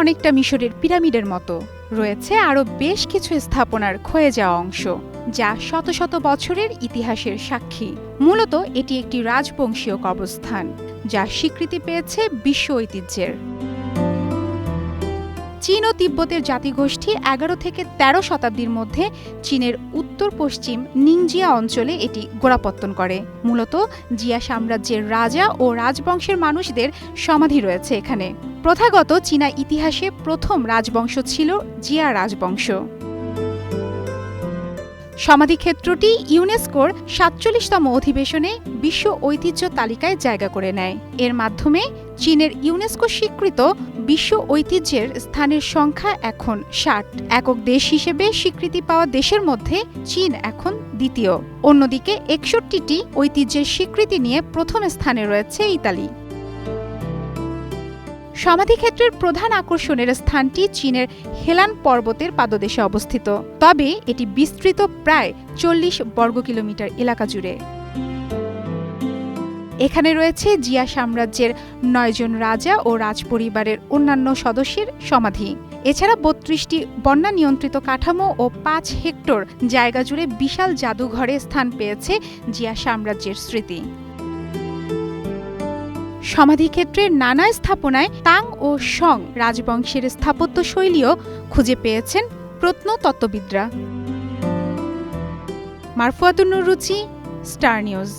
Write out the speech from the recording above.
অনেকটা মিশরের পিরামিডের মতো। রয়েছে আরও বেশ কিছু স্থাপনার ক্ষয়ে যাওয়া অংশ, যা শত শত বছরের ইতিহাসের সাক্ষী। মূলত এটি একটি রাজবংশীয় কবরস্থান, যা স্বীকৃতি পেয়েছে বিশ্ব ঐতিহ্যের। চীন ও তিব্বতের জাতিগোষ্ঠী ১১ থেকে ১৩ শতাব্দীর মধ্যে চীনের উত্তর পশ্চিম নিংজিয়া অঞ্চলে এটি গোড়াপত্তন করে। মূলত জিয়া সাম্রাজ্যের রাজা ও রাজবংশের মানুষদের সমাধি রয়েছে এখানে। প্রথাগত চীনা ইতিহাসে প্রথম রাজবংশ ছিল জিয়া রাজবংশ। সমাধিক্ষেত্রটি ইউনেস্কোর ৪৭তম অধিবেশনে বিশ্ব ঐতিহ্য তালিকায় জায়গা করে নেয়। এর মাধ্যমে চীনের ইউনেস্কো স্বীকৃত বিশ্ব ঐতিহ্যের স্থানের সংখ্যা এখন ৬০। একক দেশ হিসেবে স্বীকৃতি পাওয়া দেশের মধ্যে চীন এখন দ্বিতীয়। অন্যদিকে ৬১টি ঐতিহ্যের স্বীকৃতি নিয়ে প্রথম স্থানে রয়েছে ইতালি। সমাধিক্ষেত্রের প্রধান আকর্ষণের স্থানটি চীনের হেলান পর্বতের পাদদেশে অবস্থিত, তবে এটি বিস্তৃত প্রায় ৪০ বর্গ কিলোমিটার এলাকা জুড়ে। এখানে রয়েছে জিয়া সাম্রাজ্যের ৯ জন রাজা ও রাজপরিবারের অন্যান্য সদস্যের সমাধি। এছাড়া ৩২টি বন্যা নিয়ন্ত্রিত কাঠামো ও ৫ হেক্টর জায়গা জুড়ে বিশাল জাদুঘরে স্থান পেয়েছে জিয়া সাম্রাজ্যের স্মৃতি। সমাধিক্ষেত্রের নানা স্থাপনায় তাং ও শং রাজবংশের স্থাপত্য শৈলীও খুঁজে পেয়েছেন প্রত্নতত্ত্ববিদরা। মারফুয়াতুন নুর রুচি, স্টার নিউজ।